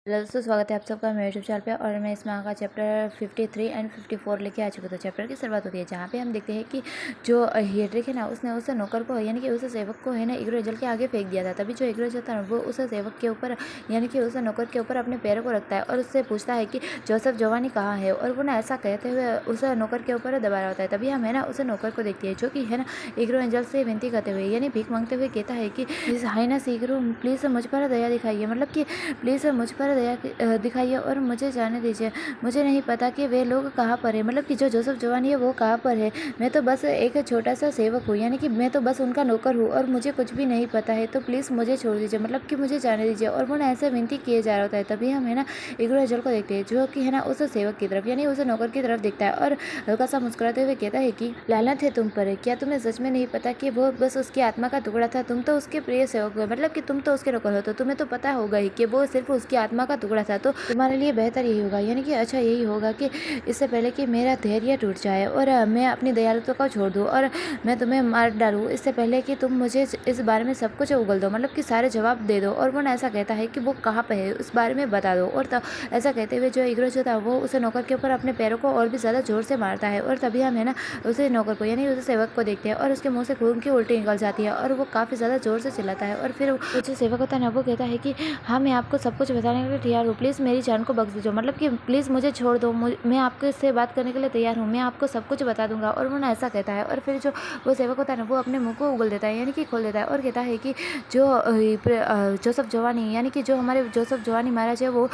Hello दोस्तों, स्वागत है आप सबका मेरे यूट्यूब चैनल पे। और मैं इसमें आगा चैप्टर 53 एंड 54 लेके आ चुका। तो चैप्टर की शुरुआत होती है जहाँ पे हम देखते हैं कि जो हेड्रिक है ना, उसने उस नौकर को यानी कि उस सेवक को है ना इग्रोजल के आगे फेंक दिया था। तभी जो इग्रोजल था वो उस सेवक के ऊपर यानी कि उस नौकर के ऊपर अपने पैरों को रखता है और उससे पूछता है कि जोसेफ जोवानी कहाँ है। और वो ना ऐसा कहते हुए उस नौकर के ऊपर दबा रहा होता है। तभी हम है ना उस नौकर को देखते हैं जो कि है ना इग्रोजल से विनती करते हुए यानी भीख मांगते हुए कहता है कि हाइनेस इग्रो, प्लीज़ मुझ पर दया दिखाइए, मतलब कि प्लीज़ मुझ पर दया दिखाइए और मुझे जाने दीजिए। मुझे नहीं पता कि वे लोग कहाँ पर है, मतलब कि जो जोसेफ जोवानी है वो कहाँ पर है। मैं तो बस एक छोटा सा सेवक हूँ, यानी कि मैं तो बस उनका नौकर हूँ और मुझे कुछ भी नहीं पता है। तो प्लीज़ मुझे छोड़ दीजिए, मतलब कि मुझे जाने दीजिए। और वो ना ऐसे विनती किए जा रहा होता है। तभी हम है ना इग्रोजल को देखते हैं जो कि है ना उस सेवक की तरफ यानी उस नौकर की तरफ देखता है और हल्का सा मुस्कुराते हुए कहता है कि लानत है तुम पर, क्या तुम्हें सच में नहीं पता कि वो बस उसकी आत्मा का टुकड़ा था। तुम तो उसके प्रिय सेवक हो, मतलब कि तुम तो उसके नौकर हो, तो तुम्हें तो पता होगा ही कि वो सिर्फ उसकी आत्मा का टुकड़ा था। तो तुम्हारे लिए बेहतर यही होगा, यानी कि अच्छा यही होगा कि इससे पहले कि मेरा धैर्य टूट जाए और मैं अपनी दयालुता को छोड़ दूँ और मैं तुम्हें मार डालूँ, इससे पहले कि तुम मुझे इस बारे में सब कुछ उगल दो, मतलब कि सारे जवाब दे दो। और वो ना ऐसा कहता है कि वो कहाँ पे है उस बारे में बता दो। और तब ऐसा कहते हुए जो इग्रो जो था वो उस नौकर के ऊपर अपने पैरों को और भी ज़्यादा जोर से मारता है। और तभी हम है ना उस नौकर को यानी उस सेवक को देखते हैं और उसके मुँह से खून की उल्टी निकल जाती है और वो काफ़ी ज़्यादा जोर से चिल्लाता है। और फिर वो जो सेवक होता है ना वो कहता है कि हाँ, मैं आपको सब कुछ बताने के लिए तैयार हूँ, प्लीज़ मेरी जान को बख्श दीजिए, मतलब कि प्लीज़ मुझे छोड़ दो, मैं आपके से बात करने के लिए तैयार हूँ, मैं आपको सब कुछ बता दूंगा। और वो ना ऐसा कहता है और फिर जो वो सेवक होता है ना वो अपने मुंह को उगल देता है यानी कि खोल देता है और कहता है कि जो जोसेफ जोवानी यानी कि जो हमारे जोसेफ जोवानी महाराज है वो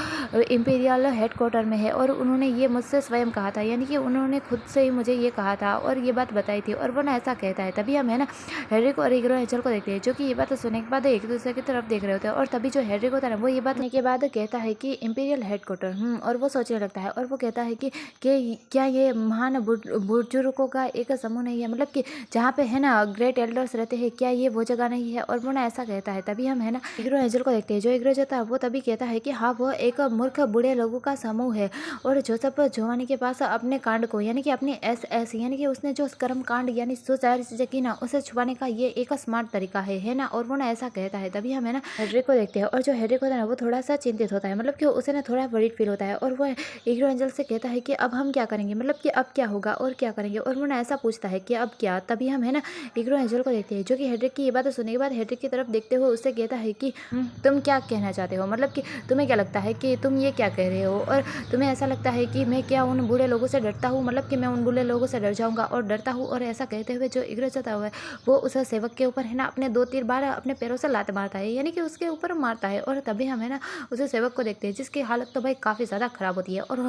इम्पीरियल हेडक्वार्टर में है और उन्होंने ये मुझसे स्वयं कहा था, यानी कि उन्होंने खुद से ही मुझे ये कहा था और ये बात बताई थी। और वो ना ऐसा कहता है। तभी हम है ना हेड्रिक और इग्रो हेचल को देखते हैं जो कि ये बात सुनने के बाद एक दूसरे की तरफ देख रहे होते हैं। और तभी जो हेड्रिक होता है ना वो ये बात सुनने के बाद कहता है कि इम्पीरियल हेडक्वार्टर, और वो सोचने लगता है और वो कहता है कि क्या ये महान बुजुर्गों का एक समूह नहीं है, मतलब कि जहाँ पे है ना ग्रेट एल्डर्स रहते हैं, क्या ये वो जगह नहीं है। और वो ना ऐसा कहता है। तभी हम है ना इग्रो हेजल को देखते हैं जो इग्रो जो था वो तभी कहता है कि हाँ, वो एक मूर्ख बूढ़े लोगों का समूह है और जोसेफ जोवानी के पास अपने कांड को यानी कि अपनी एस यानी कि उसने जो कर्म कांड यानी जो सारी चीजें की ना उसे छुपाने का ये एक स्मार्ट तरीका है ना। और वो ना ऐसा कहता है। तभी हम है ना हेड्रिक को देखते हैं और जो हेड्रिक होता है ना वो थोड़ा सा चिंतित होता है, मतलब कि उसे ना थोड़ा वरीड फील होता है और वो इग्रो एंजल से कहता है कि अब हम क्या करेंगे, मतलब कि अब क्या होगा और क्या करेंगे। और वो ना ऐसा पूछता है कि अब क्या। तभी हम है ना इग्रो एंजल को देखते हैं जो कि हेड्रिक की ये बात सुनने के बाद हेड्रिक की तरफ देखते हुए उससे कहता है कि तुम क्या कहना चाहते हो, मतलब कि तुम्हें क्या लगता है कि तुम ये क्या कह रहे हो और तुम्हें ऐसा लगता है कि मैं क्या उन बूढ़े लोगों से डरता हूँ, मतलब कि मैं उन बूढ़े लोगों से डर जाऊंगा और डरता हूँ। और ऐसा कहते हुए जो इग्रो जाता हुआ है वो उस सेवक के ऊपर है ना अपने 2-3 बार अपने पैरों से लात मारता है, यानी कि उसके ऊपर मारता है। और तभी हम है ना उसे सेवक को देखते हैं जिसकी हालत तो भाई काफ़ी ज़्यादा खराब होती है और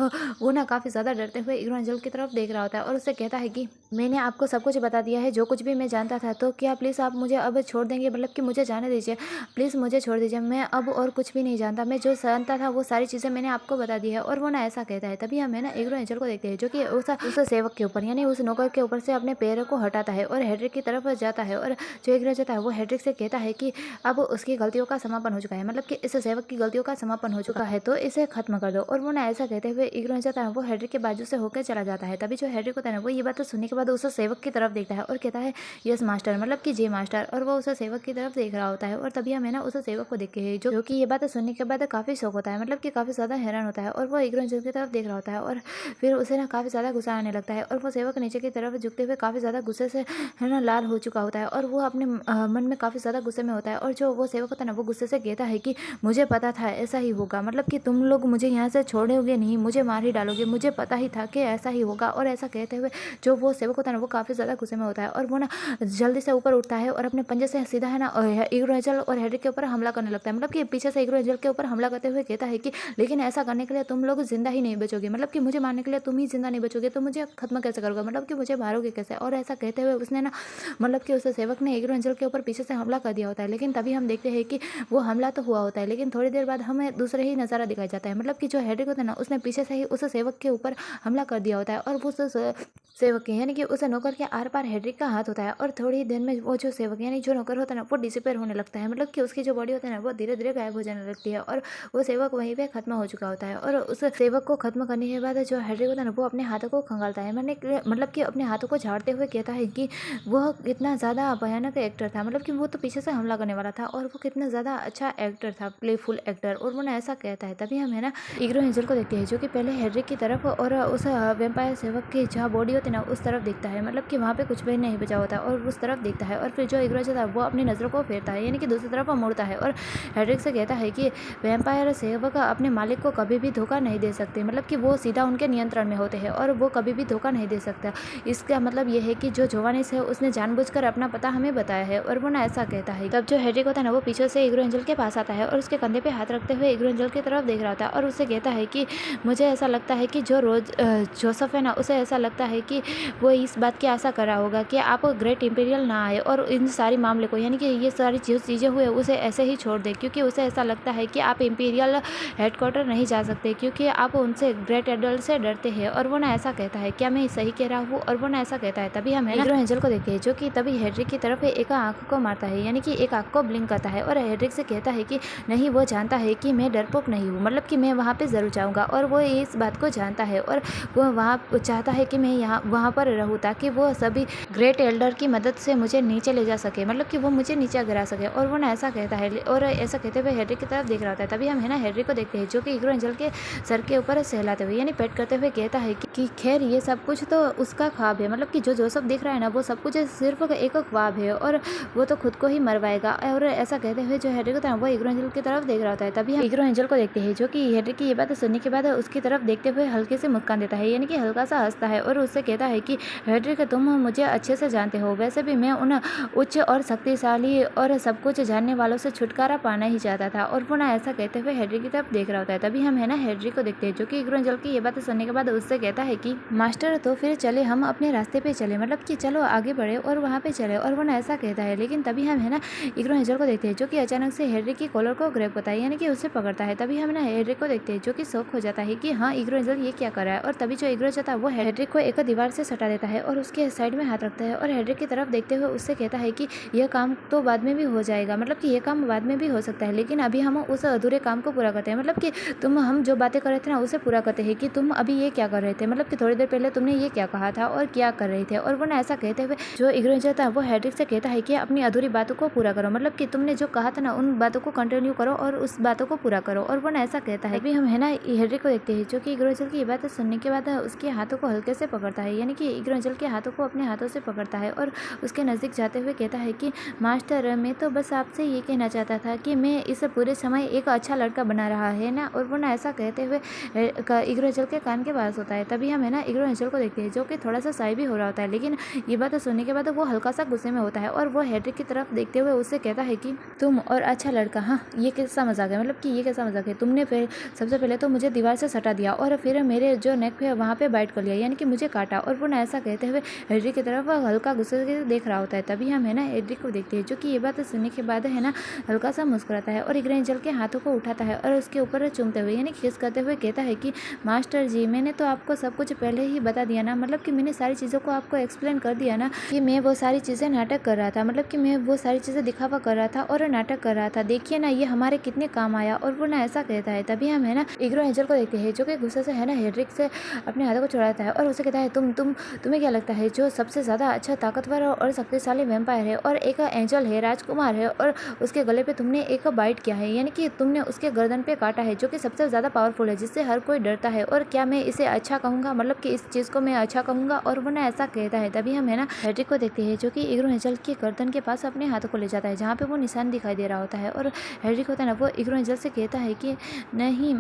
वो ना काफ़ी ज़्यादा डरते हुए इग्रो एंजल की तरफ देख रहा होता है और उससे कहता है कि मैंने आपको सब कुछ बता दिया है जो कुछ भी मैं जानता था, तो क्या प्लीज़ आप मुझे अब छोड़ देंगे, मतलब कि मुझे जाने दीजिए, प्लीज़ मुझे छोड़ दीजिए, मैं अब और कुछ भी नहीं जानता, मैं जो जानता था वो सारी चीज़ें मैंने आपको बता दी है। और वो ना ऐसा कहता है। तभी हम है ना इग्रो एंजल को देखते हैं जो कि उस सेवक के ऊपर यानी उस नौकर के ऊपर से अपने पैरों को हटाता है और हेड्रिक की तरफ जाता है। और जो इग्रो जाता है वो हेड्रिक से कहता है कि अब उसकी गलतियों का समापन हो चुका है, मतलब कि इस सेवक की गलतियों का समापन हो चुका है, तो इसे खत्म कर दो। और वो ना ऐसा कहते हुए इग्नो जाता है वो हेड्रिक के बाजू से होकर चला जाता है। तभी जो हेड्रिक होता है ना वो ये बात सुनने के बाद उस सेवक की तरफ देखता है और कहता है यस मास्टर, मतलब कि जी मास्टर। और वो उस सेवक की तरफ देख रहा होता है और तभी हम है ना उस सेवक को देखते हैं जो कि ये बात सुनने के बाद काफ़ी शौक होता है, मतलब कि काफ़ी ज़्यादा हैरान होता है और वो इग्नो की तरफ देख रहा होता है और फिर उसे ना काफ़ी ज़्यादा गुस्सा आने लगता है और वो सेवक नीचे की तरफ झुकते हुए काफ़ी ज़्यादा गुस्से से है ना लाल हो चुका होता है और वो अपने मन में काफ़ी ज़्यादा गुस्से में होता है। और जो वो सेवक होता है ना वो गुस्से से कहता है कि मुझे पता था ऐसा ही होगा, मतलब कि तुम लोग मुझे यहाँ से छोड़ोगे नहीं, मुझे मार ही डालोगे, मुझे पता ही था कि ऐसा ही होगा। और ऐसा कहते हुए जो वो सेवक होता है ना वो काफ़ी ज़्यादा गुस्से में होता है और वो ना जल्दी से ऊपर उठता है और अपने पंजे से सीधा है ना इग्रो एंजल और हेड्रिक के ऊपर हमला करने लगता है, मतलब कि पीछे से इग्रो एंजल के ऊपर हमला करते हुए कहता है कि लेकिन ऐसा करने के लिए तुम लोग जिंदा ही नहीं बचोगे, मतलब कि मुझे मारने के लिए तुम ही जिंदा नहीं बचोगे, तो मुझे खत्म कैसे करोगे, मतलब कि मुझे मारोगे कैसे। और ऐसा कहते हुए उसने ना मतलब कि उस सेवक ने इग्रो एंजल के ऊपर पीछे से हमला कर दिया होता है। लेकिन तभी हम देखते हैं कि वो हमला तो हुआ होता है लेकिन थोड़ी देर बाद हमें दूसरा ही नज़ारा दिखाया जाता है, मतलब कि जो हेड्रिक होता है ना उसने पीछे से ही उस सेवक के ऊपर हमला कर दिया होता है और वो सेवक के यानी कि उस नौकर के आर पार हेड्रिक का हाथ होता है और थोड़ी ही देर में वो जो सेवक यानी जो नौकर होता है ना वो डिसअपेयर होने लगता है। मतलब कि उसकी जो बॉडी होती है ना वो धीरे धीरे गायब हो जाने लगती है और वो सेवक वहीं पे खत्म हो चुका होता है। और उस सेवक को खत्म करने के बाद जो हेड्रिक होता है ना वो अपने हाथों को खंगालता है, मतलब कि अपने हाथों को झाड़ते हुए कहता है कि वह कितना ज़्यादा भयानक एक्टर था। मतलब कि वो तो पीछे से हमला करने वाला था और वो कितना ज़्यादा अच्छा एक्टर था, प्लेफुल एक्टर। और वो ना ऐसा कहता है। तभी हम है ना इग्रो एंजल को देखते हैं जो कि पहले हेड्रिक की तरफ और उस वेम्पायर सेवक की जहाँ बॉडी होती है ना उस तरफ देखता है। मतलब कि वहाँ पे कुछ भी नहीं बचा होता और उस तरफ देखता है। और फिर जो इग्रो एंजल था वो अपनी नज़रों को फेरता है यानी कि दूसरी तरफ मोड़ता है और हेड्रिक से कहता है कि वेम्पायर सेवक अपने मालिक को कभी भी धोखा नहीं दे सकते। मतलब कि वो सीधा उनके नियंत्रण में होते हैं और वो कभी भी धोखा नहीं दे सकता। इसका मतलब ये है कि जो जोवानिस है उसने जानबूझकर अपना पता हमें बताया है। और वो ना ऐसा कहता है। तब जो हेड्रिक होता है ना वो पीछे से इग्रो एंजल के पास आता है और उसके कंधे पे हाथ रखते हुए इग्रो एंजल की तरफ देख रहा होता है और उससे कहता है कि मुझे ऐसा लगता है कि जो जोसेफ है ना उसे ऐसा लगता है कि वो इस बात की आशा कर रहा होगा कि आप ग्रेट इंपीरियल ना आए और इन सारी मामले को यानी कि ये सारी चीज़ें हुए उसे ऐसे ही छोड़ दे, क्योंकि उसे ऐसा लगता है कि आप इंपीरियल हेडक्वार्टर नहीं जा सकते क्योंकि आप उनसे ग्रेट एडल्ट से डरते हैं। और वो ना ऐसा कहता है। क्या मैं सही कह रहा हूँ? और वो ना ऐसा कहता है। तभी हम इग्रो एंजल को देखते हैं जो कि तभी हेड्रिक की तरफ एक आंख को मारता है यानी कि एक आंख को ब्लिंक करता है और हेड्रिक से कहता है कि नहीं, वो जानता है कि मैं डरपोक नहीं हूँ, मतलब कि मैं वहाँ पे ज़रूर जाऊँगा। और वो इस बात को जानता है और वो वहाँ चाहता है कि मैं यहाँ वहाँ पर रहूँ ताकि वो सभी ग्रेट एल्डर की मदद से मुझे नीचे ले जा सके, मतलब कि वो मुझे नीचे गिरा सके। और वो ना ऐसा कहता है और ऐसा कहते हुए हेड्रिक की तरफ देख रहा होता है। तभी हम है ना हेड्रिक को देखते हैं जो कि इग्रो एंजल के सर के ऊपर सहलाते हुए यानी पेट करते हुए कहता है कि खैर ये सब कुछ तो उसका ख्वाब है, मतलब कि जो जोसेफ देख रहा है ना वो सब कुछ सिर्फ एक ख्वाब है और वो तो खुद को ही मरवाएगा। और ऐसा कहते हुए जो हेड्रिक होता है वो इग्रो एंजल की तरफ देख रहा होता है। तभी हम इग्रो एंजल को देखते हैं जो कि हेड्रिक की ये बात सुनने के बाद उसकी तरफ देखते हुए हल्के से मुस्कान देता है यानी कि हल्का सा हंसता है और उससे कहता है कि हेड्रिक, तुम मुझे अच्छे से जानते हो, वैसे भी मैं उन उच्च और शक्तिशाली और सब कुछ जानने वालों से छुटकारा पाना ही चाहता था। और वो ना ऐसा कहते हुए हेड्रिक की तरफ देख रहा होता है। तभी हम है ना हेड्रिक को देखते हैं जो कि इग्रो एंजल की ये बात सुनने के बाद उससे कहता है कि मास्टर, तो फिर चले हम अपने रास्ते पे चले, मतलब कि चलो आगे बढ़े और वहाँ पे चले। और वो ना ऐसा कहता है। लेकिन तभी हम है ना इग्रो एंजल को देखते हैं जो कि अचानक से हेड्रिक की कॉलर को ग्रैब करता है यानी कि उससे पकड़ता है। तभी हम ना हेड्रिक को देखते हैं जो कि शौक हो जाता है कि हाँ इग्रो एंजल ये क्या कर रहा है। और तभी जो इग्रो जाता है वो हेड्रिक को एक दीवार से सटा देता है और उसके साइड में हाथ रखता है और हेड्रिक की तरफ देखते हुए उससे कहता है कि यह काम तो बाद में भी हो जाएगा, मतलब कि यह काम बाद में भी हो सकता है, लेकिन अभी हम उस अधूरे काम को पूरा करते हैं। मतलब कि हम जो बातें कर रहे थे ना उसे पूरा करते हैं कि तुम अभी ये क्या कर रहे थे, मतलब कि थोड़ी देर पहले तुमने ये क्या कहा था और क्या कर रहे थे। और वो ना ऐसा कहते हुए जो इग्रो एंजल था वो हेड्रिक से कहता है कि अपनी अधूरी बातों को पूरा करो, मतलब कि तुमने जो कहा था ना उन बातों को कंटिन्यू करो और उस बातों को पूरा करो। और वो ना ऐसा कहता है। अभी हम है ना हेड्रिक को देखते हैं जो कि इग्रो एंजल की ये बात सुनने के बाद उसके हाथों को हल्के से पकड़ता है यानी कि इग्रो एंजल के हाथों को अपने हाथों से पकड़ता है और उसके नज़दीक जाते हुए कहता है कि मास्टर, मैं तो बस आपसे ये कहना चाहता था कि मैं इस पूरे समय एक अच्छा लड़का बना रहा है ना। और वो ना ऐसा कहते हुए इग्रो एंजल के कान के पास होता है। तभी हम है ना इग्रो एंजल को देखते हैं जो कि थोड़ा सा साई भी हो रहा होता है, लेकिन ये बात सुनने के बाद वो हल्का सा गुस्से में होता है और वो हेड्रिक की तरफ देखते हुए उससे कहता है कि तुम और अच्छा लड़का, हाँ ये कैसा मजाक है, मतलब कि ये कैसा मजाक है, तुमने सबसे पहले तो मुझे दीवार से सटा दिया और फिर मेरे जो नेक पे वहाँ पे बाइट कर लिया यानी कि मुझे काटा। और वो ना ऐसा कहते हुए हेड्रिक की तरफ हल्का गुस्से से देख रहा होता है। तभी हम है ना हेड्रिक को देखते हैं जो कि ये बात सुनने के बाद है ना हल्का सा मुस्कुराता है और इग्रो एंजल के हाथों को उठाता है और उसके ऊपर चूमते हुए यानी किस करते हुए कहता है कि मास्टर जी, मैंने तो आपको सब कुछ पहले ही बता दिया ना, मतलब कि मैंने सारी चीज़ों को आपको एक्सप्लेन कर दिया ना कि मैं वो सारी चीज़ें नाटक कर रहा था, मतलब कि मैं वो सारी चीज़ें दिखावा कर रहा था और नाटक कर रहा था, देखिए ना ये हमारे कितने काम आया। और वो ना ऐसा कहता है। तभी हम है ना इग्रो एंजल को देखते हैं जो कि गुस्से से है ना हेड्रिक से अपने हाथों को छुड़ाता है और उसे कहता है तुम्हें क्या लगता है जो सबसे ज़्यादा अच्छा ताकतवर और शक्तिशाली वैम्पायर है और एक एंजल है, राजकुमार है, और उसके गले पे तुमने एक बाइट किया है यानी कि तुमने उसके गर्दन पे काटा है जो कि सबसे ज़्यादा पावरफुल है, जिससे हर कोई डरता है, और क्या मैं इसे अच्छा कहूँगा, मतलब कि इस चीज़ को मैं अच्छा कहूँगा। और वो ना ऐसा कहता है। तभी हम है ना हेड्रिक को देखते हैं जो कि इग्रो एंजल के गर्दन के पास अपने हाथों को ले जाता है जहाँ पे वो निशान दिखाई दे रहा होता है और हेड्रिक होता है ना वो इग्रो एंजल से कहता है कि नहीं,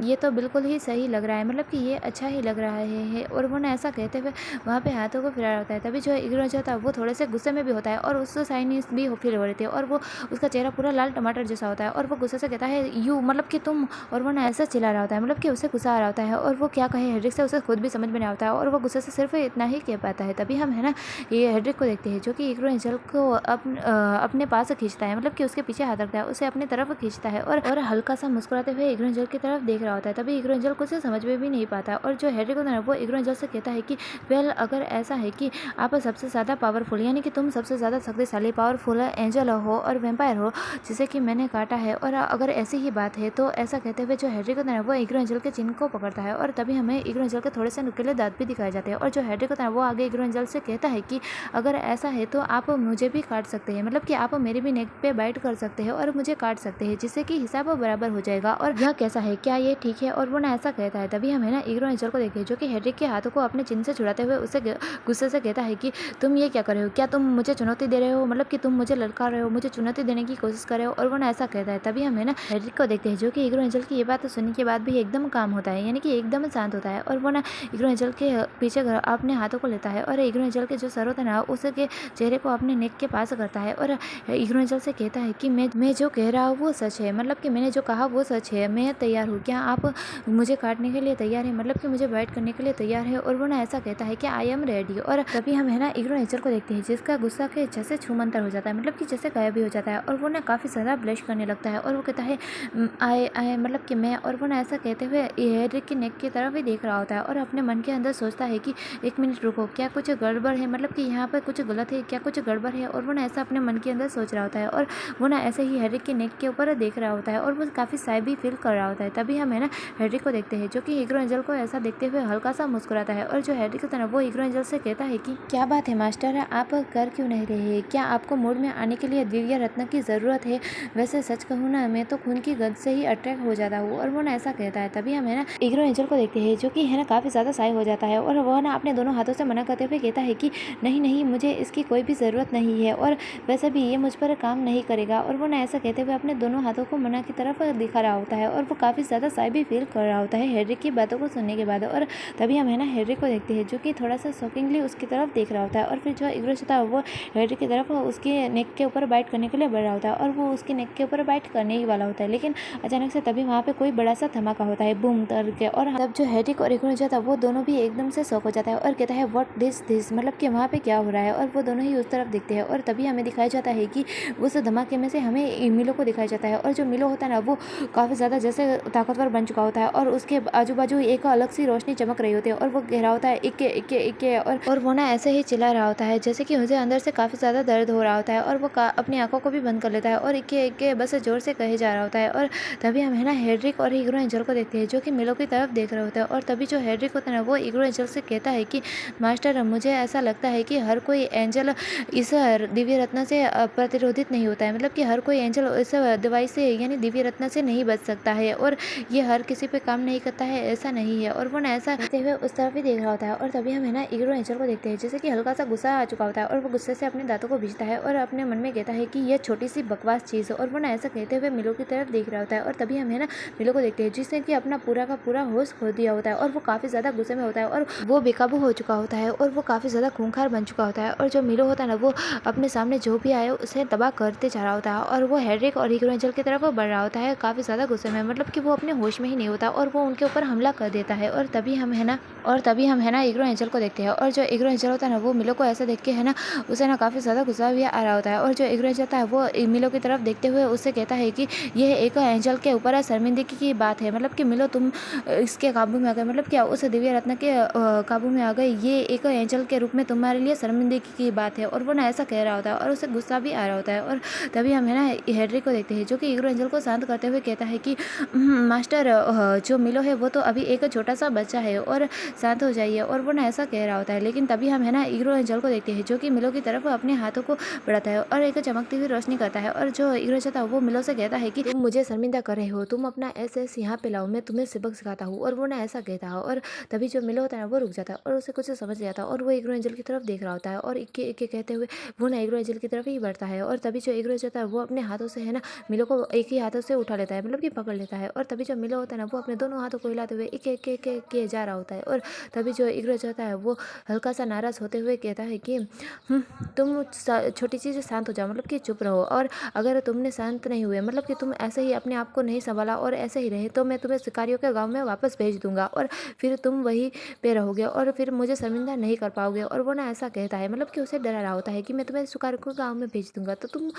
ये तो बिल्कुल ही सही लग रहा है, मतलब कि ये अच्छा ही लग रहा है। और वो ना ऐसा कहते हुए वहाँ पे हाथों को फिरा रहा होता है। तभी जो इग्रो एंजल था वो थोड़े से गुस्से में भी होता है और उससे साइनिस भी फील हो रही थी और वो उसका चेहरा पूरा लाल टमाटर जैसा होता है और वो गुस्से से कहता है यू, मतलब कि तुम। और वो ना ऐसा चिल्ला रहा होता है, मतलब कि उसे गुस्सा आ रहा होता है और वो क्या कहे हेड्रिक से उसे खुद भी समझ में नहीं आता है और वो गुस्से से सिर्फ इतना ही कह पाता है। तभी हम है ना ये हेड्रिक को देखते हैं जो कि इग्रो एंजल को अपने पास खींचता है, मतलब कि उसके पीछे हाथ रखता है, उसे अपनी तरफ खींचता है और हल्का सा मुस्कुराते हुए इग्रो एंजल की तरफ देख रहा होता है। तभी इग्रो एंजल कुछ समझ में भी नहीं पाता और जो हेड्रिक होता है वो इग्रो एंजल से कहता है कि वेल अगर ऐसा है कि आप सबसे ज़्यादा पावरफुल यानी कि तुम सबसे ज़्यादा शक्तिशाली पावरफुल एंजल हो और वेम्पायर हो जिसे कि मैंने काटा है, और अगर ऐसी ही बात है तो ऐसा कहते हुए जो हेड्रिक होता है वो इग्रो एंजल के चिन्ह को पकड़ता है, और तभी हमें इग्रो एंजल के थोड़े से नुकीले दांत भी दिखाए जाते हैं। और जो हेड्रिक होता है वो आगे इग्रो एंजल से कहता है कि अगर ऐसा है तो आप मुझे भी काट सकते हैं, मतलब कि आप मेरे भी नेक पे बाइट कर सकते हैं और मुझे काट सकते हैं, जिससे कि हिसाब बराबर हो जाएगा। और यह कैसा है, क्या ये ठीक है? और वो ना ऐसा कहता है। तभी हमें ना इग्रो एंजल को देखते हैं जो कि हेड्रिक के हाथों को अपने चिन्ह से छुड़ाते हुए उसे गुस्से से कहता है कि तुम ये क्या कर रहे हो? क्या तुम मुझे चुनौती दे रहे हो? मतलब कि तुम मुझे ललकार रहे हो, मुझे चुनौती देने की कोशिश कर रहे हो। और वो ना ऐसा कहता है। तभी हमें ना हेड्रिक को देखते हैं जो कि इग्रो एंजल की ये बात सुनने के बाद भी एकदम काम होता है, यानी कि एकदम शांत होता है। और वो ना इग्रो एंजल के पीछे अपने हाथों को लेता है और इग्रो एंजल के जो सर होता है ना उसके चेहरे को अपने नेक के पास करता है और इग्रो एंजल से कहता है कि मैं जो कह रहा हूँ वो सच है, मतलब कि मैंने जो कहा वो सच है, मैं तैयार हूँ। क्या आप मुझे काटने के लिए तैयार है, मतलब कि मुझे बाइट करने के लिए तैयार है? और वो ना ऐसा कहता है कि आई एम रेडी। और तभी हम है ना इग्रो एंजल को देखते हैं जिसका गुस्सा के जैसे छूमंतर हो जाता है, मतलब कि जैसे गायब भी हो जाता है, और वो ना काफ़ी ज़्यादा ब्लश करने लगता है और वो कहता है आई मतलब कि मैं। और वो ना ऐसा कहते हुए हेड्रिक की नेक की तरफ ही देख रहा होता है और अपने मन के अंदर सोचता है कि एक मिनट रुको, क्या कुछ गड़बड़ है, मतलब कि यहाँ पर कुछ गलत है, क्या कुछ गड़बड़ है? और वो ना ऐसा अपने मन के अंदर सोच रहा होता है और वो ना ऐसे ही हेड्रिक के नेक के ऊपर देख रहा होता है और वो काफ़ी शाय भी फील कर रहा होता है। तभी हम है ना हेड्रिक को देखते हैं जो कि इग्रो एंजल को ऐसा देखते हुए हल्का सा मुस्कुराता है, और जो हेड्रिक होता है ना वो इग्रो एंजल से कहता है कि क्या बात है मास्टर, आप कर क्यों नहीं रहे? क्या आपको मूड में आने के लिए दिव्य रत्न की ज़रूरत है? वैसे सच कहूँ ना मैं तो खून की गंध से ही अट्रैक्ट हो जाता हूँ। और वो ना ऐसा कहता है। तभी हम है ना इग्रो एंजल को देखते हैं जो कि है ना काफ़ी ज़्यादा शाय हो जाता है और वह ना अपने दोनों हाथों से मना करते हुए कहता है कि नहीं नहीं, मुझे इसकी कोई भी ज़रूरत नहीं है और वैसे भी ये मुझ पर काम नहीं करेगा। और वो ना ऐसा कहते हुए अपने दोनों हाथों को मना की तरफ दिखा रहा होता है और वो काफ़ी ज़्यादा शाय भी फील कर रहा होता है हेड्रिक की बातों को सुनने के बाद। और तभी हम है ना हेड्रिक को देखते हैं जो कि थोड़ा सा शॉकिंगली उसकी तरफ देख रहा होता है, और फिर जो इग्रो होता है वो हेड्रिक की तरफ उसके नेक के ऊपर बाइट करने के लिए बढ़ रहा होता है और वो उसके नेक के ऊपर बाइट करने ही वाला होता है, लेकिन अचानक से तभी वहाँ पे कोई बड़ा सा धमाका होता है, बूम करके। और तब जो हेड्रिक और इग्रो जाता है वो दोनों भी एकदम से शॉक हो जाता है और कहता है व्हाट दिस, मतलब कि वहाँ पे क्या हो रहा है? और वो दोनों ही उस तरफ देखते हैं और तभी हमें दिखाया जाता है कि उस धमाके में से हमें मिलो को दिखाया जाता है, और जो मिलो होता है ना वो काफ़ी ज़्यादा जैसे ताकतवर बन चुका होता है और उसके आजू बाजू एक अलग सी रोशनी चमक रही होती है और वो कह रहा होता है इक्के इक्के इक्के। और वो ना ऐसे ही चिल्ला रहा होता है जैसे कि मुझे अंदर से काफ़ी ज़्यादा दर्द हो रहा होता है, और वो अपनी आंखों को भी बंद कर लेता है और इक्के इक्के बस जोर से कहे जा रहा होता है। और तभी हम है ना हेड्रिक और इग्रो एंजल को देखते हैं जो कि मिलो की तरफ देख रहे होते हैं, और तभी जो हेड्रिक होता है ना वो इग्रो एंजल से कहता है कि मास्टर, मुझे ऐसा लगता है कि हर कोई एंजल इस दिव्य रत्न से प्रतिरोधित नहीं होता है, मतलब कि हर कोई एंजल इस दवाई से यानी दिव्य रत्न से नहीं बच सकता है और ये हर किसी पे काम नहीं करता है, ऐसा नहीं है। और वो ना ऐसा कहते हुए उस तरफ ही देख रहा होता है, और तभी हम है ना इग्रो एंजल को देखते हैं जैसे कि हल्का सा गुस्सा आ चुका होता है और वो गुस्से से अपने दांतों को भींचता है और अपने मन में कहता है कि यह छोटी सी बकवास चीज़ है। और वो ना ऐसा कहते हुए मिलो की तरफ देख रहा होता है, और तभी हम है ना मिलो को देखते हैं जिसने कि अपना पूरा का पूरा होश खो दिया होता है और वो काफ़ी ज़्यादा गुस्से में होता है और वो बेकाबू हो चुका होता है और वो काफ़ी ज़्यादा खूंखार बन चुका होता है। और जो मिलो होता है ना वो अपने सामने जो भी आए उसे तबाह करते जा रहा होता है और वो हेड्रिक और इग्रो एंजल की तरफ बढ़ रहा होता है काफ़ी ज़्यादा गुस्से में, मतलब कि वो अपने होश में ही नहीं होता और वो उनके ऊपर हमला कर देता है। और तभी हम है ना इग्रो एंजल को देखते हैं, और जो इग्रो एंजल होता है ना वो मिलो को ऐसा देख के है ना उसे ना काफ़ी ज़्यादा गुस्सा भी आ रहा होता है, और जो इग्रो एंजल होता है वो मिलो की तरफ देखते हुए उससे कहता है कि यह एक एंजल के ऊपर शर्मिंदगी की बात है, मतलब कि मिलो तुम इसके काबू में आ गए, मतलब क्या उस दिव्य रत्न के काबू में आ गए, ये एक एंजल के रूप में तुम्हारे लिए शर्मिंदगी की बात है। और वो ना ऐसा कह रहा होता है और उसे गुस्सा भी आ रहा होता है। और तभी हम है ना हेड्रिक को देखते हैं जो कि इग्रो एंजल को शांत करते हुए कहता है कि मास्टर, जो मिलो है वो तो अभी एक छोटा सा बच्चा है और शांत हो जाइए। और वो ना ऐसा कह रहा होता है, लेकिन तभी हम है ना इग्रो एंजल को देखते हैं जो कि मिलो की तरफ अपने हाथों को बढ़ाता है और एक चमकती हुई रोशनी करता है, और जो इग्रो एंजल था वो मिलो से कहता है कि तुम मुझे शर्मिंदा कर रहे हो, तुम अपना ऐसे यहाँ पे लाओ, मैं तुम्हें सबक सिखाता हूँ। और वो ना ऐसा कहता है, और तभी जो मिलो होता है ना वो रुक जाता है और उसे कुछ समझ जाता है और वो इग्रो एंजल की तरफ देख रहा होता है और इक्के इक्के कहते हुए वो ना इग्रो एंजल की तरफ ही बढ़ता है। और तभी जो इग्रो होता है वो अपने हाथों से है ना मिलो को एक ही हाथों से उठा लेता है, मतलब कि पकड़ लेता है। और तभी जो मिलो होता है ना वो अपने दोनों हाथों को हिलाते हुए एक एक एक एक किए जा रहा होता है। और तभी जो इग्रो होता है वो हल्का सा नाराज होते हुए कहता है कि तुम छोटी चीज़ शांत हो जाओ, मतलब कि चुप रहो, और अगर तुमने शांत नहीं हुए, मतलब कि तुम ऐसे ही अपने आप को नहीं संभाला और ऐसे ही रहे, तो मैं तुम्हें शिकारियों के गाँव में वापस भेज दूंगा और फिर तुम वहीं पे रहोगे और फिर मुझे शर्मिंदा नहीं कर पाओगे। और वो ना ऐसा कहता है, मतलब कि उसे डरा रहा होता है कि मैं तुम्हें शिकारियों के गाँव में भेज दूंगा तो तुम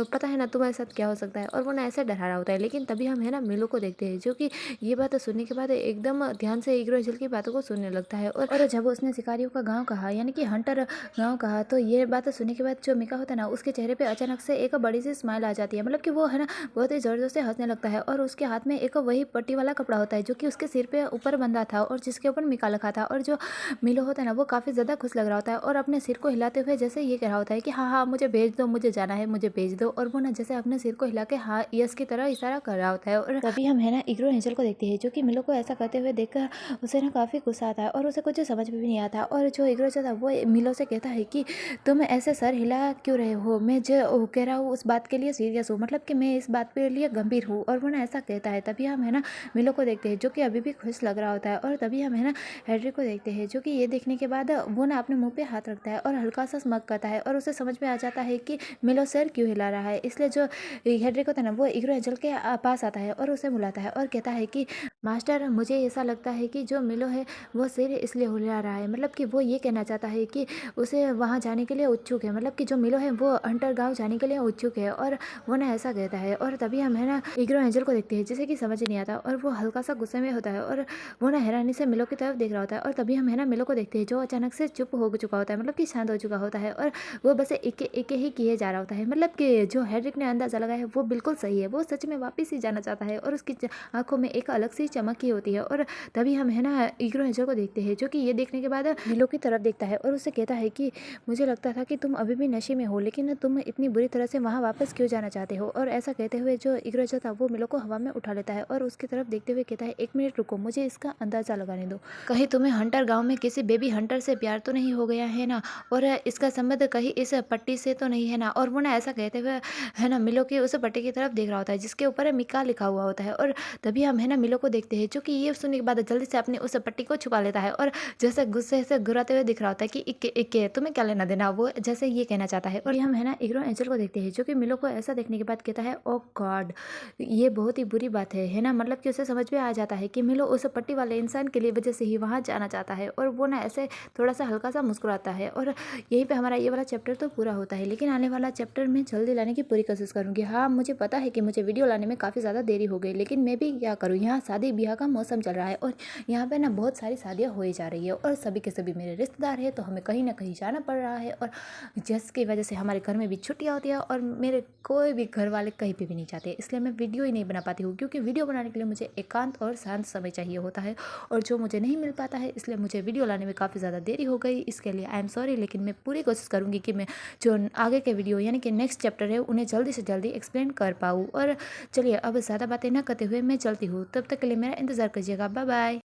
पता है ना तुम्हारे साथ क्या हो सकता है। और वो ना ऐसे डरा रहा होता है, लेकिन तभी हम है ना मिलो को देखते हैं जो कि ये बात सुनने के बाद एकदम ध्यान से इग्रो एंजल की बातों को सुनने लगता है। और और जब उसने शिकारियों का गाँव कहा यानी कि हंटर गाँव कहा, तो ये बात सुनने के बाद जो मिका होता है ना, उसके चेहरे पे अचानक से एक बड़ी सी स्माइल आ जाती है। मतलब कि वो है ना बहुत ही ज़ोर-ज़ोर से हँसने लगता है और उसके हाथ में एक वही पट्टी वाला कपड़ा होता है जो कि उसके सिर पे ऊपर बंधा था और जिसके ऊपर मिका लिखा था। और जो मिलो होता है ना, वो काफ़ी ज़्यादा खुश लग रहा होता है और अपने सिर को हिलाते हुए जैसे ये कह रहा होता है कि हाँ, हाँ, मुझे भेज दो, मुझे जाना है, मुझे भेज दो। और वो ना जैसे अपने सिर को हिला के हाँ, यस की तरह इशारा कर रहा होता है। और तभी हम है ना इग्रो एंजल को देखते हैं जो कि मिलो को ऐसा करते हुए देखकर उसे ना काफ़ी गुस्सा आता है और उसे कुछ समझ में भी नहीं आता। और जो इग्रो था वो मिलो से कहता है कि तुम ऐसे सर हिला क्यों रहे हो, मैं जो कह रहा हूँ उस बात के लिए सीरियस हूँ, मतलब कि मैं इस बात के लिए गंभीर हूँ। और वो ना ऐसा कहता है। तभी हम है ना मिलो को देखते हैं जो कि अभी भी खुश लग रहा होता है। और तभी हम है ना हेनरी को देखते हैं जो कि ये देखने के बाद वो ना अपने मुंह पे हाथ रखता है और हल्का सा स्मग करता है और उसे समझ में आ जाता है कि मिलो सर क्यों हिला रहा है। इसलिए जो हेनरी को था ना, वो इग्रो एंजल के पास आता है और उसे बुलाता है और कहता है कि मास्टर, मुझे ऐसा लगता है कि जो मिलो है वो सिर इसलिए हिला रहा है, मतलब कि वो ये कहना चाहता है कि उसे वहाँ जाने के लिए उत्सुक है, मतलब कि जो मिलो है वो हंटर गांव जाने के लिए उत्सुक है। और वो ना ऐसा कहता है। और तभी हम है ना इग्रो एंजल को देखते हैं जिसे कि समझ नहीं आता और वो हल्का सा गुस्से में होता है और वो ना हैरानी से मिलो की तरफ देख रहा होता है। और तभी हम है ना मिलो को देखते हैं जो अचानक से चुप हो चुका होता है, मतलब कि शांत हो चुका होता है और वो बस एके एके ही किए जा रहा होता है। मतलब कि जो हेड्रिक ने अंदाजा लगाया है वो बिल्कुल सही है, वो सच में वापस ही जाना चाहता है और उसकी आंखों में एक अलग सी चमक ही होती है। और तभी हम है ना इग्रो एंजल को देखते हैं जो कि ये देखने के बाद मिलो की तरफ देखता है और उससे कहता है कि मुझे लगता था कि तुम अभी भी नशे में हो, लेकिन तुम इतनी बुरी तरह से वहाँ वापस क्यों जाना चाहते हो। और ऐसा कहते हुए जो इग्रो एंजल था वो मिलो को हवा में उठा लेता है और उसकी तरफ देखते हुए कहता है, एक मिनट रुको, मुझे इसका अंदाजा लगाने दो, कहीं तुम्हें हंटर गांव में किसी बेबी हंटर से प्यार तो नहीं हो गया है ना, और इसका संबंध कहीं इस पट्टी से तो नहीं है ना। और वो ना ऐसा कहते हुए है ना मिलो की उस पट्टी की तरफ देख रहा होता है जिसके ऊपर मिका लिखा हुआ होता है। और तभी हम है ना मिलो को देखते हैं जो कि ये सुनने के बाद जल्दी से अपनी उस पट्टी को छुपा लेता है और जैसे गुस्से से गुर्राते हुए दिख रहा होता है कि इक्के इक्के तुम्हें क्या लेना देना, वो जैसे ये कहना चाहता है। और हम है ना इग्रो एंजल को देखते हैं जो कि मिलो को ऐसा देखने के बाद कहता है, ओ गॉड, ये बहुत ही बुरी बात है ना। मतलब कि उसे समझ में आ जाता है कि मिलो उस पट्टी वाले इंसान के लिए वजह से ही वहाँ जाना चाहता है। और वो ना ऐसे थोड़ा सा हल्का सा मुस्कुराता है और यहीं पे हमारा ये वाला चैप्टर तो पूरा होता है। लेकिन आने वाला चैप्टर मैं जल्दी लाने की पूरी कोशिश करूँगी। हाँ, मुझे पता है कि मुझे वीडियो लाने में काफ़ी ज़्यादा देरी हो गई, लेकिन मैं भी क्या करूँ, यहाँ शादी ब्याह का मौसम चल रहा है और यहाँ पे ना बहुत सारी शादियाँ हो जा रही है और सभी के सभी मेरे रिश्तेदार हैं, तो हमें कहीं ना कहीं जाना पड़ रहा है। और जिसकी वजह से हमारे घर में भी छुट्टियाँ होती है और मेरे कोई भी घर वाले कहीं पे भी नहीं जाते, इसलिए मैं वीडियो ही नहीं बना पाती हूँ, क्योंकि वीडियो बनाने के लिए मुझे एकांत और शांत समय चाहिए होता है और जो मुझे नहीं मिल पाता है, इसलिए मुझे वीडियो लाने में काफ़ी ज़्यादा देरी हो गई। इसके लिए आई एम सॉरी, लेकिन मैं पूरी कोशिश करूँगी कि मैं जो आगे के वीडियो यानी कि नेक्स्ट चैप्टर है उन्हें जल्दी से जल्दी एक्सप्लेन कर पाऊँ। और चलिए अब ज़्यादा बातें ना करते हुए मैं चलती हूँ, तब तक के लिए मेरा इंतज़ार कीजिएगा। Bye bye.